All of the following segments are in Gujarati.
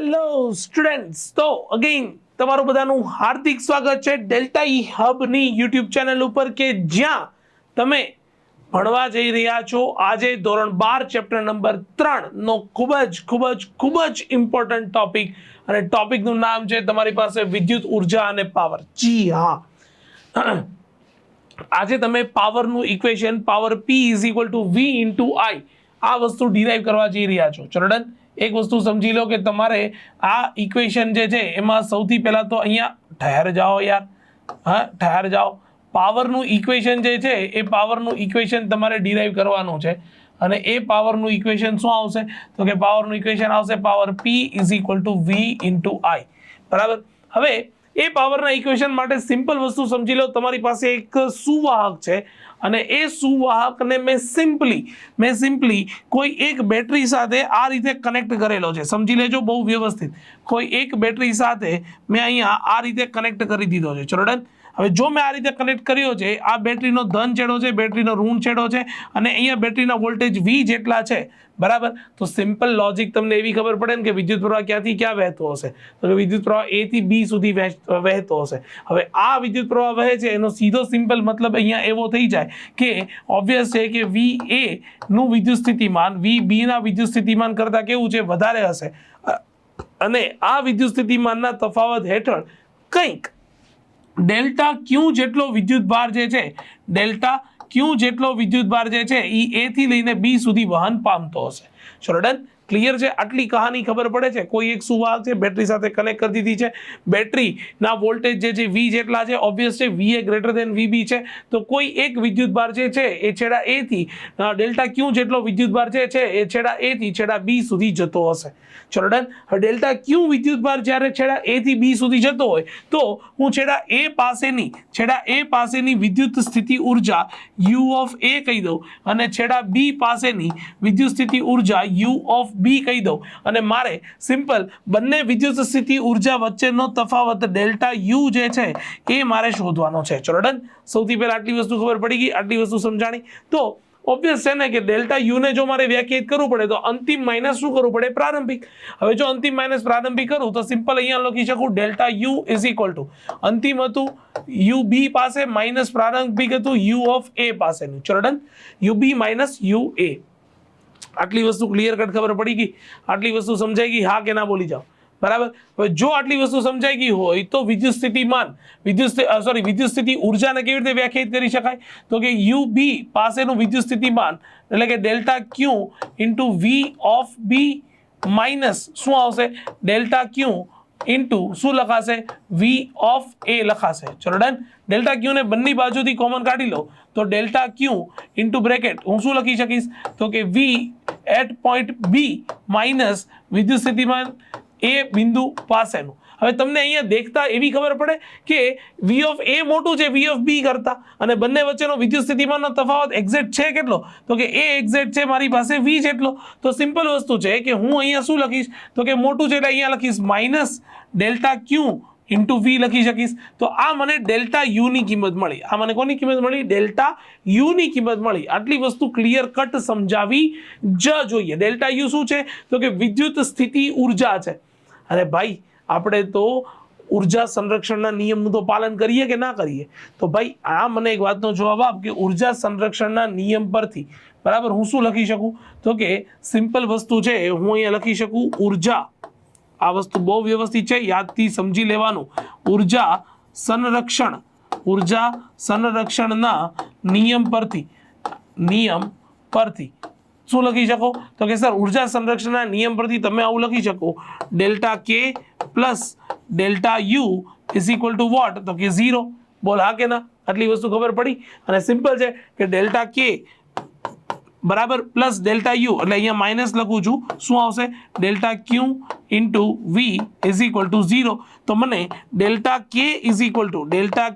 હેલો સ્ટુડન્ટ્સ, તો અગેન તમારું બધાનું હાર્દિક સ્વાગત છે ડેલ્ટા ઈ હબ ની યુટ્યુબ ચેનલ ઉપર કે જ્યાં તમે ભણવા જઈ રહ્યા છો આજે ધોરણ 12 ચેપ્ટર નંબર 3 નો ખૂબ જ ઇમ્પોર્ટન્ટ ટોપિક, અને ટોપિક નું નામ છે તમારી પાસે વિદ્યુત ઉર્જા અને પાવર. જી હા, આજે તમે પાવર નું equation power P = V * I આ વસ્તુ ડિરાઈવ કરવા જઈ રહ્યા છો. ચલો ડન. એક વસ્તુ સમજી લો કે તમારે આ ઇક્વેશન જે છે એમાં સૌથી પહેલા તો અહીંયા ઠહેર જાઓ યાર, હા ઠહેર જાઓ. પાવરનું ઇક્વેશન જે છે એ પાવરનું ઇક્વેશન તમારે ડિરાઈવ કરવાનું છે, અને એ પાવરનું ઇક્વેશન શું આવશે તો કે પાવરનું ઇક્વેશન આવશે પાવર P = V * I. બરાબર. હવે એ પાવરના ઇક્વેશન માટે સિમ્પલ વસ્તુ સમજી લો, તમારી પાસે એક સુવાહક છે અને એ સુવાહકને મેં સિમ્પલી કોઈ એક બેટરી સાથે આ રીતે કનેક્ટ કરેલો છે. સમજી લેજો બહુ વ્યવસ્થિત. કોઈ એક બેટરી સાથે મેં અહીંયા આ રીતે કનેક્ટ કરી દીધો છે. ચલો ડન. હવે જો મેં આ રીતે કનેક્ટ કર્યો છે, આ બેટરીનો ધન છેડો છે, બેટરીનો ઋણ છેડો છે, અને અહીંયા બેટરીના વોલ્ટેજ V જેટલા છે. બરાબર. તો સિમ્પલ લોજિક તમને એવી ખબર પડે ને કે વિદ્યુત પ્રવાહ ક્યાંથી ક્યાં વહેતો હશે, તો કે વિદ્યુત પ્રવાહ A થી B સુધી વહેતો હશે. હવે આ વિદ્યુત પ્રવાહ વહે છે એનો સીધો સિમ્પલ મતલબ અહીંયા એવો થઈ જાય કે ઓબ્વિયસ છે કે VA નું વિદ્યુત સ્થિતિમાન VB ના વિદ્યુત સ્થિતિમાન કરતા કેવું છે, વધારે હશે, અને આ વિદ્યુત સ્થિતિમાનના તફાવત હેઠળ કંઈક ડેલ્ટા Q જેટલો વિદ્યુત ભાર જે છે, ડેલ્ટા Q જેટલો વિદ્યુત ભાર જે છે એ A થી લઈને B સુધી વહન પામતો હશે. ચલો ડન. ક્લિયર છે? આટલી કહાની ખબર પડે છે. કોઈ એક સુવાહક છે, બેટરી સાથે કનેક્ટ કરી દીધી છે, બેટરીના વોલ્ટેજ જે છે V જેટલા છે, ઓબ્વિયસ છે VA > VB છે, તો કોઈ એક વિદ્યુત ભાર જે છે એ છેડા A થી ડેલ્ટા Q જેટલો વિદ્યુત ભાર જે છે એ છેડા A થી છેડા B સુધી જતો હશે. ચલો ડન. હવે ડેલ્ટા Q વિદ્યુત ભાર જ્યારે છેડા A થી B સુધી જતો હોય તો હું છેડા A પાસેની વિદ્યુત સ્થિતિ ઉર્જા U કહી દઉં, અને છેડા B પાસેની વિદ્યુત સ્થિતિ ઉર્જા U કહી દઉં, અને મારે સિમ્પલ બંને વિદ્યુત સ્થિતિ ઉર્જા વચ્ચેનો તફાવત ડેલ્ટા U જે છે એ મારે શોધવાનો છે. ચલો ડન. સૌથી પહેલા આટલી વસ્તુ ખબર પડી ગઈ, આટલી વસ્તુ સમજાણી. તો ઓબ્વિયસ છે ને કે ડેલ્ટા U ને જો મારે વ્યાખ્યાયિત કરવું પડે તો અંતિમ માઇનસ શું કરવું પડે, પ્રારંભિક. હવે જો અંતિમ માઇનસ પ્રારંભિક કરું તો સિમ્પલ અહીંયા લખી શકું ડેલ્ટા U = અંતિમ હતું UB પાસે માઇનસ પ્રારંભિક હતું UA પાસેનું. ચલો ડન. UB - UA. આટલી વસ્તુ ક્લિયર કટ ખબર પડી ગઈ? આટલી વસ્તુ સમજાઈ ગઈ? હા કે ના બોલી જાઓ. બરાબર. હવે જો આટલી વસ્તુ સમજાઈ ગઈ હોય તો વિદ્યુત સ્થિતિ ઉર્જાને કેવી રીતે વ્યાખ્યાયિત કરી શકાય, તો કે UB પાસેનું વિદ્યુત સ્થિતિમાન એટલે કે ડેલ્ટા Q * V માઇનસ શું આવશે, ડેલ્ટા Q શું લખાશે, V લખાશે. ચલો ડન. ડેલ્ટા Q ને બંને બાજુથી કોમન કાઢી લો તો ડેલ્ટા Q * બ્રેકેટ હું શું લખી શકીશ તો કે V at point B minus વિદ્યુત સ્થિતિમાન A બિંદુ પાસેનું. હવે તમને અહીંયા દેખતા એવી ખબર પડે કે V મોટું છે VB કરતા, અને બંને વચ્ચેનો વિદ્યુત સ્થિતિમાનનો તફાવત એક્ઝેક્ટ છે કેટલો, તો કે A એક્ઝેક્ટ છે મારી પાસે V જેટલો. તો સિમ્પલ વસ્તુ છે કે હું અહીંયા શું લખીશ તો કે મોટું છે એટલે અહીંયા લખીશ માઇનસ ડેલ્ટા Q * V લખી શકીશ. તો આ મને ડેલ્ટા U ની કિંમત મળી. આ મને કોની કિંમત મળી, ડેલ્ટા U ની કિંમત મળી. આટલી વસ્તુ ક્લિયર કટ સમજાવી જ જોઈએ. ડેલ્ટા U શું છે તો કે વિદ્યુત સ્થિતિ ઉર્જા છે. અરે ભાઈ, આપણે તો ઉર્જા સંરક્ષણના નિયમનું તો પાલન કરીએ કે ના કરીએ? તો ભાઈ આ મને એક વાતનો જવાબ આપ કે ઉર્જા સંરક્ષણના નિયમ પરથી બરાબર હું શું લખી શકું તો કે સિમ્પલ વસ્તુ છે, હું અહીંયા લખી શકું ઉર્જા. આ વસ્તુ બહુ વ્યવસ્થિત છે, યાદથી સમજી લેવાનું. ઉર્જા સંરક્ષણના નિયમ પરથી શું લખી શકો તો કે સર ઉર્જા સંરક્ષણના નિયમ પરથી તમે આવું લખી શકો delta K plus delta U = what, તો કે 0. બોલ હા કે ના? આટલી વસ્તુ ખબર પડી? અને સિમ્પલ છે કે ડેલ્ટા K બરાબર પ્લસ ડેલ્ટા U એટલે અહીંયા માઇનસ લખું છું, શું આવશે ડેલ્ટા Q * V = 0. તો મને ડેલ્ટા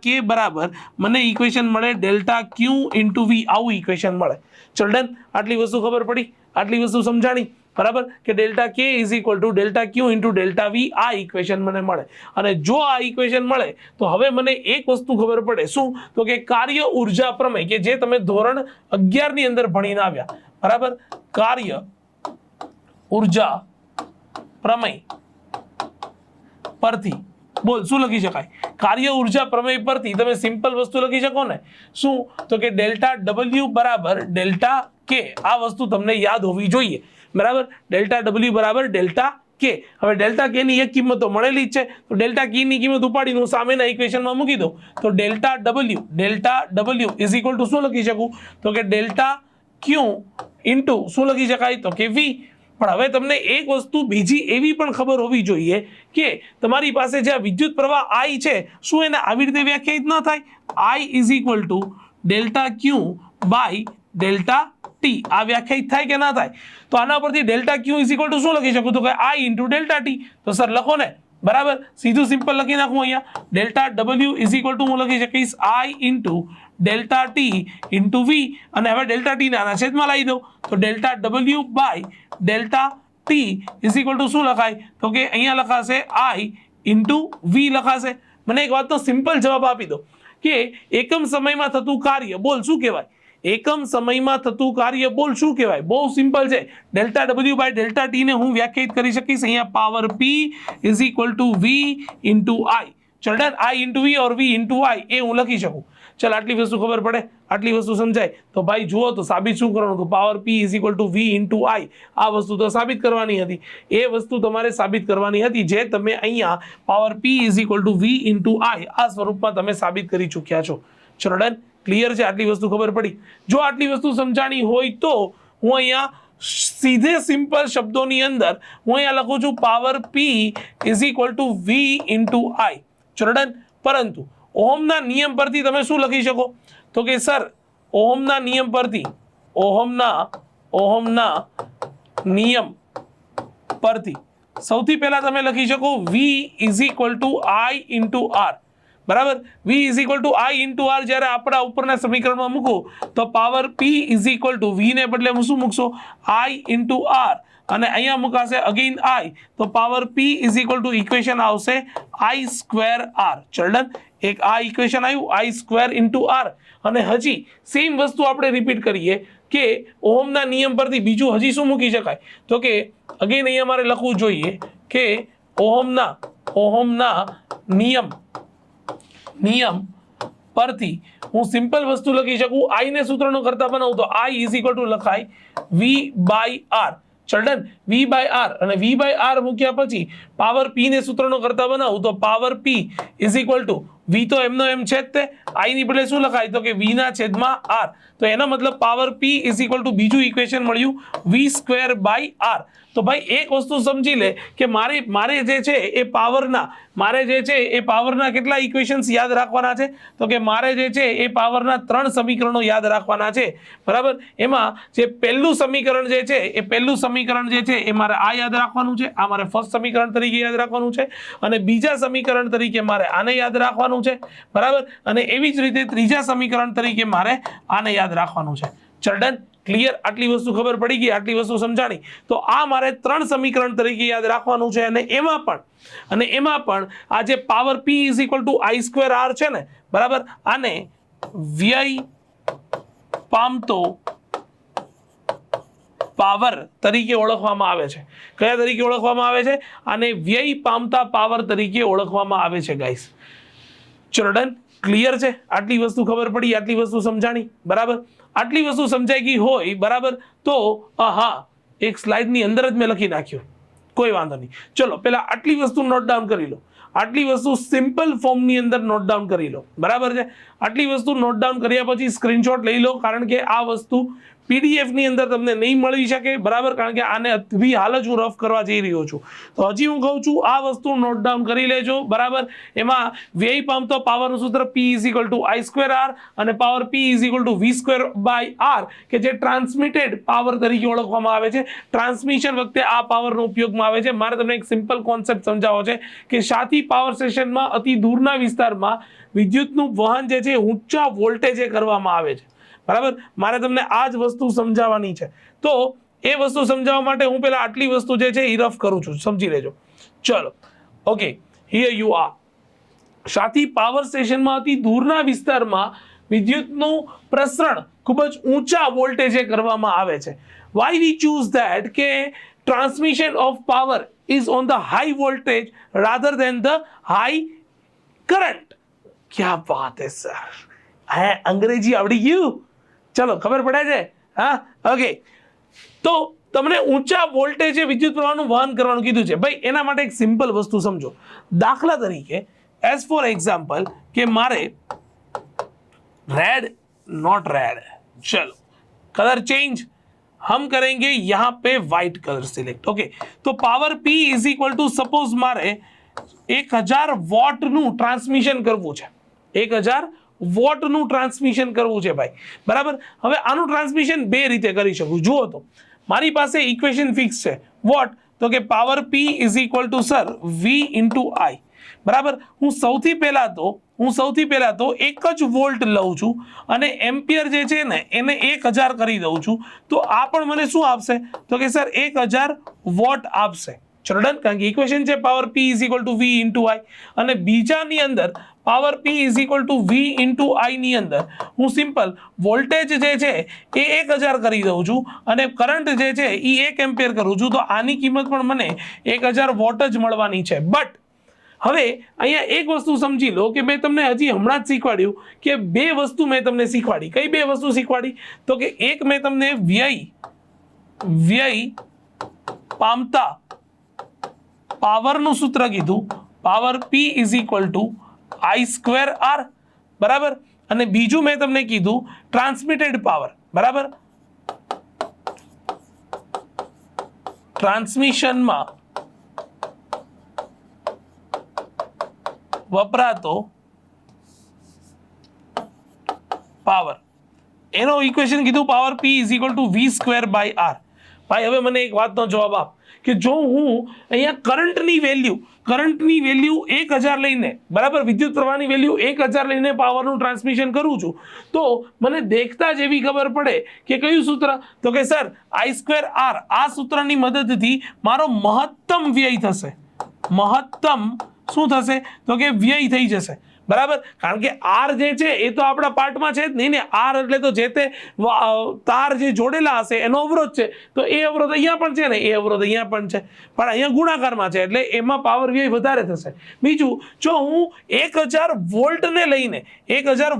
K બરાબર મને ઇક્વેશન મળે ડેલ્ટા Q * V, આવું ઇક્વેશન મળે. ચલ ડન. આટલી વસ્તુ ખબર પડી? આટલી વસ્તુ સમજાણી? બરાબર કે delta K = delta Q * delta V આ ઇક્વેશન મને મળે. અને જો આ ઇક્વેશન મળે તો હવે મને એક વસ્તુ ખબર પડે, શું તો કે કાર્ય ઉર્જા પ્રમેય કે જે તમે ધોરણ 11 ની અંદર ભણીને આવ્યા. બરાબર. કાર્ય ઉર્જા પ્રમેય પરથી બોલ શું લખી શકાય? કાર્ય ઉર્જા પ્રમેય પરથી તમે સિમ્પલ વસ્તુ લખી શકો ને, શું? તો કે ડેલ્ટા ડબલ્યુ બરાબર ડેલ્ટા કે. આ વસ્તુ તમને યાદ હોવી જોઈએ, બરાબર? ડેલ્ટા ડબલ્યુ બરાબર ડેલ્ટા કે. હવે ડેલ્ટા કે ની એક કિંમત તો મળેલી જ છે, તો ડેલ્ટા કે ની કિંમત ઉપાડીને હું સામેના ઇક્વેશનમાં મૂકી દઉં તો delta W is equal to શું લખી શકું? તો કે ડેલ્ટા ક્યુ ઇન્ટુ શું લખી શકાય? તો કે વી. પણ હવે તમને એક વસ્તુ બીજી એવી પણ ખબર હોવી જોઈએ કે તમારી પાસે જે વિદ્યુત પ્રવાહ I છે, શું એને આવી રીતે વ્યાખ્યાયિત ન થાય? I is equal to delta Q by delta T. આ વ્યાખ્યાયિત થાય કે ના થાય? તો આના પરથી delta Q is equal to શું લખી શકું? તો કે I ઇન્ટુ ડેલ્ટા ટી. તો સર લખો ને, બરાબર? સીધું સિમ્પલ લખી નાખું અહીંયા. Delta W is equal to હું લખી શકીશ I into delta T into V. અને હવે ડેલ્ટા ટી આના છેદમાં લાવી દઉં તો delta W by delta T is equal to શું લખાય? તો કે અહીંયા લખાશે I ઇન્ટુ વી લખાશે. મને એક વાતનો સિમ્પલ જવાબ આપી દો કે એકમ સમયમાં થતું કાર્ય બોલ શું કહેવાય? એકમ સમયમાં થતું કાર્ય બોલ શું કહેવાય? બહુ સિમ્પલ છે. Delta W by delta T ને હું વ્યાખ્યાયિત કરી શકીશ અહીંયા power P is equal to V into I. ચલ done. I into V or V into I એ હું લખી શકું. ચલ આટલી વસ્તુ ખબર પડે, આટલી વસ્તુ સમજાય. તો ભાઈ જુઓ તો સાબિત શું કરવાનું? તો power P is equal to V into I. આ વસ્તુ તો સાબિત કરવાની હતી. એ વસ્તુ તમારે સાબિત કરવાની હતી જે તમે અહીંયા power P is equal to V into I આ સ્વરૂપમાં તમે સાબિત કરી ચૂક્યા છો. ચલો ડન. ક્લિયર છે? આટલી વસ્તુ ખબર પડી? જો આટલી વસ્તુ સમજાણી હોય તો હું અહીંયા સીધે સિમ્પલ શબ્દોની અંદર હું અહીંયા લખું છું power P is equal to V into I. ચલો ડન. પરંતુ ઓહમના નિયમ પરથી તમે શું લખી શકો? તો કે સર ઓહમના નિયમ પરથી ઓહમના નિયમ પરથી સૌથી પહેલા તમે લખી શકો V is equal to I into R. બરાબર? V is equal to I into R જ્યારે આપણા ઉપરના સમીકરણમાં મૂકો તો power P is equal to V ને બદલે હું શું મૂકશો? I into R. અને અહીંયા મુકાશે અગેન I, તો power P is equal to equation આવશે I સ્ક્વેર આર. ચલ ડન. એક આ ઇક્વેશન આવ્યું I સ્ક્વેર ઇન્ટુ આર. અને હજી સેમ વસ્તુ આપણે રિપીટ કરીએ કે ઓહમના નિયમ પરથી બીજું હજી શું મૂકી શકાય? તો કે અગેન અહીંયા મારે લખવું જોઈએ કે ઓહમના નિયમ પરથી હું સિમ્પલ વસ્તુ લખી શકું. I ને સૂત્રનો કરતા બનાવું તો I ઇઝ ઇક્વલ ટુ લખાય V બાય આર. ચલ ડન. V by R. અને V બાય આર મૂક્યા પછી પાવર P ને સૂત્રનો કરતા બનાવું તો power P is equal to V તો એમનો એમ છે જ તે, I ની બદલે શું લખાય? તો કે V ના છેદમાં R. તો એનો મતલબ power P is equal two બીજું ઇક્વેશન મળ્યું V સ્ક્વેર બાય આર. તો ભાઈ એક વસ્તુ સમજી લે કે મારે જે છે એ પાવરના કેટલા ઇક્વેશન્સ યાદ રાખવાના છે? તો કે મારે જે છે એ પાવરના 3 સમીકરણો યાદ રાખવાના છે. બરાબર? એમાં જે પહેલું સમીકરણ જે છે એ મારે આ યાદ રાખવાનું છે. આ મારે ફર્સ્ટ સમીકરણ તરીકે યાદ રાખવાનું છે. અને બીજા સમીકરણ તરીકે મારે આને યાદ રાખવાનું છે. બરાબર? અને એવી જ રીતે ત્રીજા સમીકરણ તરીકે મારે આને યાદ રાખવાનું છે. ચલ ડન. ક્લિયર? આટલી વસ્તુ ખબર પડી ગઈ? આટલી વસ્તુ સમજાણી? તો આ મારે 3 સમીકરણ તરીકે યાદ રાખવાનું છે. અને એમાં પણ આ જે power P is equal to I square R છે ને, બરાબર? આને વ્યય પામતો પાવર તરીકે ઓળખવામાં આવે છે. કયા તરીકે ઓળખવામાં આવે છે? આને વ્યય પામતા પાવર તરીકે ઓળખવામાં આવે છે ગાઈસ. ચલો ડન. ક્લિયર છે? આટલી વસ્તુ ખબર પડી? આટલી વસ્તુ સમજાણી? બરાબર? આટલી વસ્તુ સમજાઈ ગઈ હોય, બરાબર, તો હા એક સ્લાઇડની અંદર જ મેં લખી નાખ્યું, કોઈ વાંધો નહીં. ચલો પેલા આટલી વસ્તુ નોટ ડાઉન કરી લો. આટલી વસ્તુ સિમ્પલ ફોર્મની અંદર નોટ ડાઉન કરી લો. બરાબર છે? આટલી વસ્તુ નોટ ડાઉન કર્યા પછી સ્ક્રીનશોટ લઈ લો, કારણ કે આ વસ્તુ PDF ની અંદર તમને નહીં મળી શકે. બરાબર? કારણ કે આને અભી હાલ જ હું રફ કરવા જઈ રહ્યો છું. તો હજી હું કહું છું આ વસ્તુ નોટ ડાઉન કરી લેજો. બરાબર? એમાં વ્યય પામતો પાવરનું સૂત્ર P is equal to I square R અને power P is equal to V square by R, કે જે ટ્રાન્સમિટેડ પાવર તરીકે ઓળખવામાં આવે છે. ટ્રાન્સમિશન વખતે આ પાવરનો ઉપયોગમાં આવે છે. મારે તમને એક સિમ્પલ કોન્સેપ્ટ સમજાવવો છે કે સાથી પાવર સ્ટેશનમાં અતિ દૂરના વિસ્તારમાં વિદ્યુતનું વહન જે છે ઊંચા વોલ્ટેજે કરવામાં આવે છે. બરાબર? મારે તમને આ જ વસ્તુ સમજાવવાની છે. તો એ વસ્તુ સમજાવવા માટે હું પેલા આટલી વસ્તુ જે છે એ રફ કરું છું, સમજી લેજો. ચલો ઓકે, હિયર યુ આર. સાથી પાવર સ્ટેશનમાં અતિ દૂરના વિસ્તારમાં વિદ્યુતનું પ્રસરણ ખૂબ જ ઊંચા વોલ્ટેજે કરવામાં આવે છે. વાય વી ચૂઝ ધેટ કે transmission of power is on the high voltage rather than the high current. क्या बात है सर, હે અંગ્રેજી આવડી ગયું, ચલો ખબર પડે છે. હા ઓકે, તો તમને ઊંચા વોલ્ટેજે વિદ્યુત પ્રવાહનું વહન કરવાનું કીધું છે ભાઈ. એના માટે એક સિમ્પલ વસ્તુ સમજો. દાખલા તરીકે એઝ ફોર એક્ઝામ્પલ કે મારે रेड नॉट रेड, चलो कलर चेंज हम करेंगे यहाँ पे व्हाइट कलर सिलेक्ट. ओके, तो power P is equal to suppose मारे 1000 वॉट નું ટ્રાન્સમિશન કરવું છે, 1000 વોટ નું ટ્રાન્સમિશન કરવું છે ભાઈ, બરાબર. હવે આનું ટ્રાન્સમિશન બે રીતે કરી શકું. જુઓ તો મારી પાસે ઇક્વેશન ફિક્સ છે વોટ, તો કે power P is equal two sir V into I, બરાબર. હું સૌથી પહેલા તો એક જ વોલ્ટ લઉં છું અને એમ્પિયર જે છે ને એને 1000 કરી દઉં છું, તો આ પણ મને શું આપશે, તો કે સર 1000 વોટ આપશે. ચલો ડન, કારણ કે ઇક્વેશન છે power P is equal to V into I, અને બીજાની અંદર power P is equal to V into I ની અંદર હું સિમ્પલ વોલ્ટેજ જે છે એ 1000 કરી દઉં છું અને કરંટ જે છે એ 1 એમ્પિયર કરું છું, તો આની કિંમત પણ મને 1000 વોટ જ મળવાની છે. બટ હવે અહીંયા એક વસ્તુ સમજી લો કે મેં તમને હજી હમણાં જ શીખવાડ્યું કે બે વસ્તુ મેં તમને શીખવાડી. કઈ બે વસ્તુ શીખવાડી, તો કે એક મેં તમને વ્યય પામતા પાવરનું સૂત્ર કીધું, power P is equal two I²R, બરાબર. અને બીજું મેં તમને કીધું ટ્રાન્સમિટેડ પાવર, બરાબર. ટ્રાન્સમિશનમાં વપરાતો પાવર, એનો ઇક્વેશન કીધું power P is equal to V² by R. ભાઈ હવે મને એક વાતનો જવાબ આપ કે જો હું અહીંયા કરંટની વેલ્યુ 1000 લઈને, બરાબર, વિદ્યુત પ્રવાહની વેલ્યુ 1000 લઈને પાવરનું ટ્રાન્સમિશન કરું છું, તો મને દેખતા જ એવી ખબર પડે કે કયું સૂત્ર, તો કે સર I²R. આ સૂત્રની મદદથી મારો મહત્તમ વ્યય થશે. મહત્તમ શું થશે, તો કે વ્યય થઈ જશે, બરાબર. કારણ કે R જે છે એ તો આપણા પાર્ટમાં છે જ નહીં ને. R એટલે તો જે તે તાર જે જોડેલા હશે એનો અવરોધ છે, તો એ અવરોધ અહીંયા પણ છે ને એ અવરોધ અહીંયા પણ છે, પણ અહીંયા ગુણાકારમાં છે એટલે એમાં પાવર વ્યય વધારે થશે. બીજું, જો હું 1000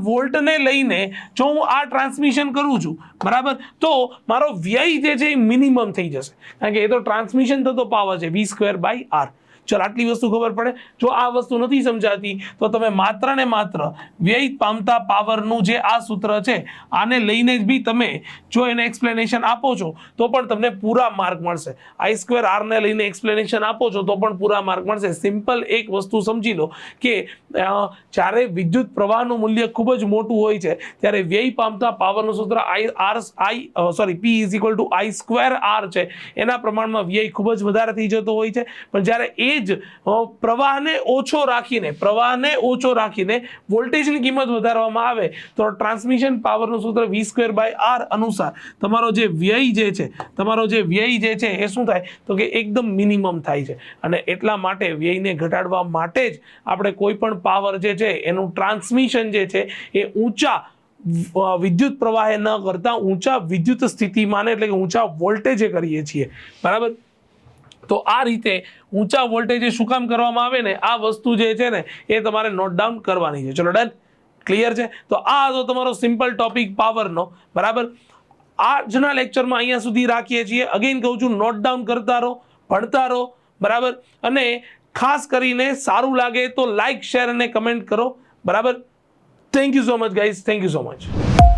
વોલ્ટને લઈને જો હું આ ટ્રાન્સમિશન કરું છું, બરાબર, તો મારો વ્યય જે છે એ મિનિમમ થઈ જશે, કારણ કે એ તો ટ્રાન્સમિશન થતો પાવર છે V² બાય R. ચલો આટલી વસ્તુ ખબર પડે. જો આ વસ્તુ નથી સમજાતી તો તમે માત્ર ને માત્ર વ્યય પામતા પાવરનું જે આ સૂત્ર છે આને લઈને જ બી તમે જો એને એક્સપ્લેનેશન આપો છો તો પણ તમને પૂરા માર્ક મળશે. I²R ને લઈને એક્સપ્લેનેશન આપો છો તો પણ પૂરા માર્ક મળશે. સિમ્પલ એક વસ્તુ સમજી લો કે જ્યારે વિદ્યુત પ્રવાહનું મૂલ્ય ખૂબ જ મોટું હોય છે ત્યારે વ્યય પામતા પાવરનું સૂત્ર P is equal two I²R છે, એના પ્રમાણમાં વ્યય ખૂબ જ વધારે થઈ જતો હોય છે. પણ જ્યારે જ પ્રવાહને ઓછો રાખીને વોલ્ટેજની કિંમત વધારવામાં આવે તો ટ્રાન્સમિશન પાવરનું સૂત્ર V² બાય R અનુસાર તમારો જે વ્યય જે છે એ શું થાય, તો કે એકદમ મિનિમમ થાય છે. અને એટલા માટે વ્યયને ઘટાડવા માટે જ આપણે કોઈ પણ પાવર જે છે એનું ટ્રાન્સમિશન જે છે એ ઊંચા વિદ્યુત પ્રવાહે ન કરતા ઊંચા વિદ્યુત સ્થિતિમાન એટલે કે ઊંચા વોલ્ટેજે કરીએ છીએ, બરાબર. તો આ રીતે ઊંચા વોલ્ટેજે શું કામ કરવામાં આવે ને, આ વસ્તુ જે છે ને એ તમારે નોટ ડાઉન કરવાની છે. ચલો ડન, ક્લિયર છે. તો આ હતો તમારો સિમ્પલ ટોપિક પાવરનો, બરાબર. આજના લેક્ચરમાં અહીંયા સુધી રાખીએ છીએ. અગેન કહું છું, નોટ ડાઉન કરતા રહો, ભણતા રહો, બરાબર. અને ખાસ કરીને સારું લાગે તો લાઈક, શેર અને કમેન્ટ કરો, બરાબર. Thank you so much guys, thank you so much.